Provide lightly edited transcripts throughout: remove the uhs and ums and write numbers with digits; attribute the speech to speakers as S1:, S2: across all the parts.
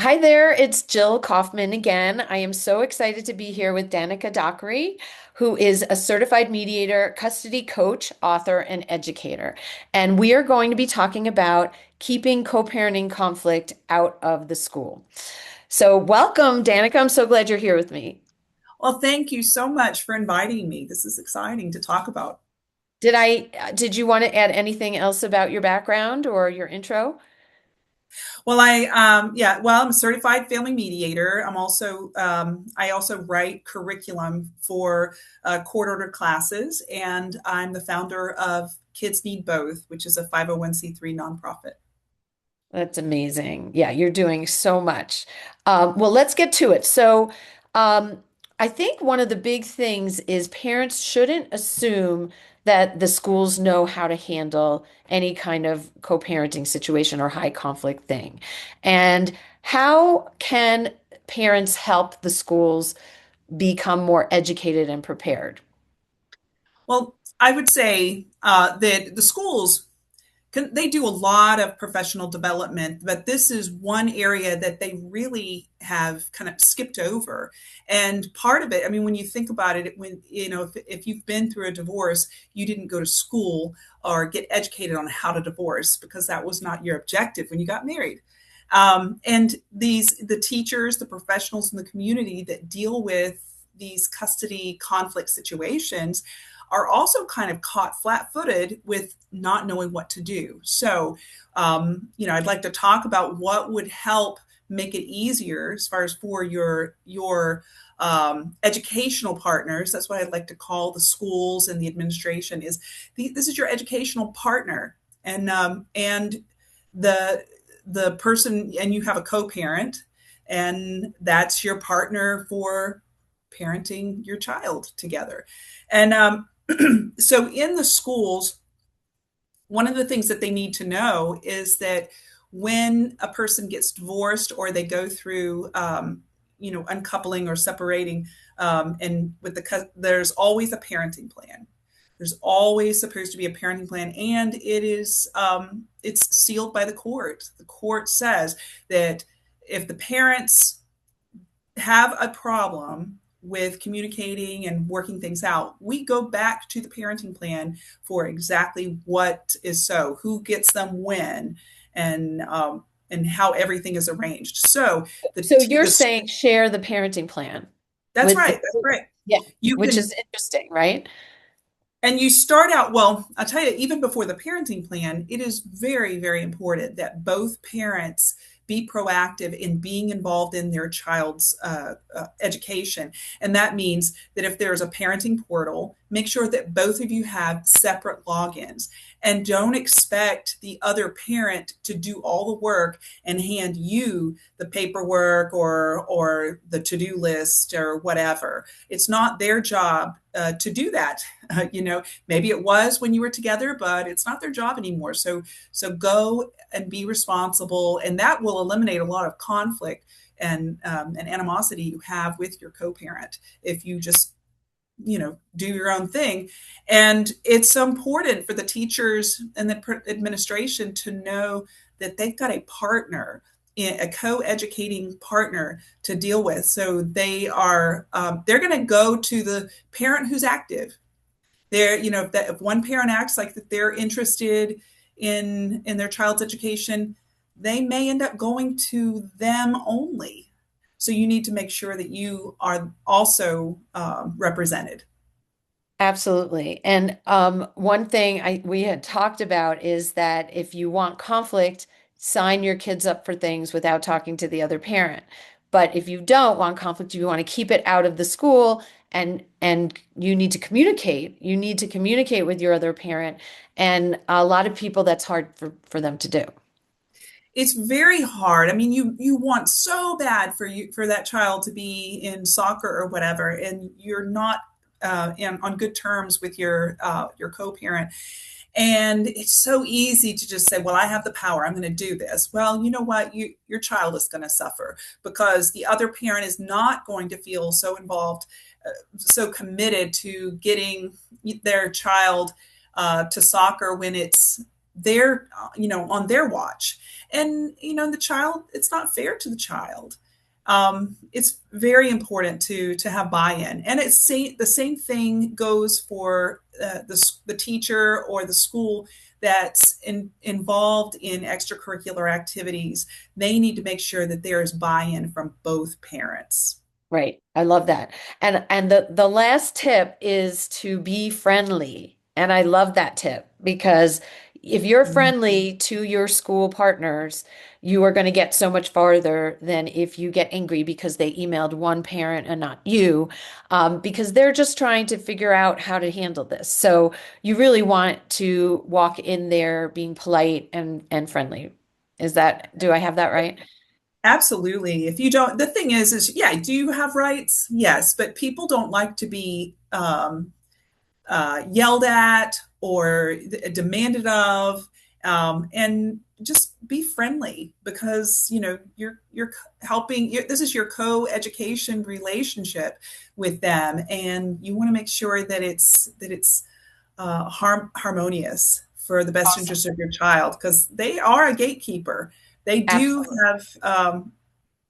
S1: Hi there, it's Jill Kaufman again. I am so excited to be here with Danica Dockery, who is a certified mediator, custody coach, author, and educator. And we are going to be talking about keeping co-parenting conflict out of the school. So, welcome, Danica. I'm so glad you're here with me.
S2: Well, thank you so much for inviting me. This is exciting to talk about.
S1: Did you want to add anything else about your background or your intro?
S2: I'm a certified family mediator. I also write curriculum for court-ordered classes, and I'm the founder of Kids Need Both, which is a 501(c)(3) nonprofit.
S1: That's amazing. Yeah, you're doing so much. Well, let's get to it. Um, I think one of the big things is parents shouldn't assume that the schools know how to handle any kind of co-parenting situation or high conflict thing. And how can parents help the schools become more educated and prepared?
S2: Well, I would say that the schools they do a lot of professional development, but this is one area that they really have kind of skipped over. And part of it, I mean, when you think about it, when if you've been through a divorce, you didn't go to school or get educated on how to divorce because that was not your objective when you got married. And the teachers, the professionals in the community that deal with these custody conflict situations are also kind of caught flat-footed with not knowing what to do. I'd like to talk about what would help make it easier as far as for your educational partners. That's what I'd like to call the schools and the administration. This is your educational partner, and the the person, and you have a co-parent, and that's your partner for parenting your child together. And so in the schools, one of the things that they need to know is that when a person gets divorced or they go through, uncoupling or separating, and there's always a parenting plan. There's always supposed to be a parenting plan, and it's sealed by the court. The court says that if the parents have a problem with communicating and working things out, we go back to the parenting plan for exactly what is so, who gets them when, and how everything is arranged. So
S1: So you're
S2: the
S1: saying share the parenting plan
S2: that's
S1: with the,
S2: right, that's right.
S1: yeah,
S2: You
S1: which
S2: can
S1: is interesting, right?
S2: And you start out, well, I'll tell you, even before the parenting plan, it is very, very important that both parents be proactive in being involved in their child's education. And that means that if there's a parenting portal, make sure that both of you have separate logins, and don't expect the other parent to do all the work and hand you the paperwork or the to-do list or whatever. It's not their job to do that. Maybe it was when you were together, but it's not their job anymore. So go and be responsible, and that will eliminate a lot of conflict and animosity you have with your co-parent if you just do your own thing. And it's so important for the teachers and the administration to know that they've got a partner, a co-educating partner to deal with. So they're going to go to the parent who's active. If one parent acts like that they're interested in their child's education, they may end up going to them only. So you need to make sure that you are also represented.
S1: Absolutely. And one thing we had talked about is that if you want conflict, sign your kids up for things without talking to the other parent. But if you don't want conflict, you want to keep it out of the school and you need to communicate. You need to communicate with your other parent. And a lot of people, that's hard for them to do.
S2: It's very hard. I mean, you want so bad for that child to be in soccer or whatever, and you're not on good terms with your co-parent. And it's so easy to just say, well, I have the power, I'm going to do this. Well, you know what, your child is going to suffer because the other parent is not going to feel so involved, so committed to getting their child to soccer when it's their on their watch. And the child, it's not fair to the child. It's very important to have buy-in, and the same thing goes for the teacher or the school that's involved in extracurricular activities. They need to make sure that there is buy-in from both parents.
S1: Right. I love that. And the last tip is to be friendly. And I love that tip because if you're friendly to your school partners, you are going to get so much farther than if you get angry because they emailed one parent and not you, because they're just trying to figure out how to handle this. So you really want to walk in there being polite and friendly. Do I have that right?
S2: Absolutely. If you don't, the thing is, yeah, do you have rights? Yes, but people don't like to be yelled at or demanded of, and just be friendly because you're helping. This is your co-education relationship with them, and you want to make sure that it's harmonious for the best
S1: Awesome.
S2: interest of your child because they are a gatekeeper. They do
S1: Absolutely.
S2: have,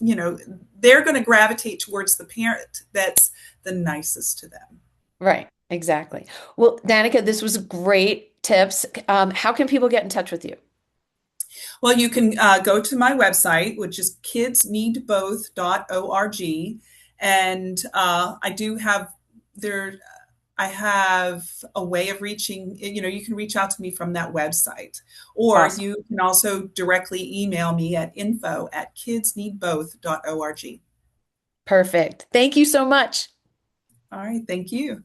S2: you know, they're going to gravitate towards the parent that's the nicest to them.
S1: Right, exactly. Well, Danica, this was great tips. How can people get in touch with you?
S2: Well, you can go to my website, which is kidsneedboth.org. And I do have there, I have a way of reaching, you can reach out to me from that website. Or
S1: Awesome.
S2: you can also directly email me at info@kidsneedboth.org.
S1: Perfect. Thank you so much.
S2: All right, thank you.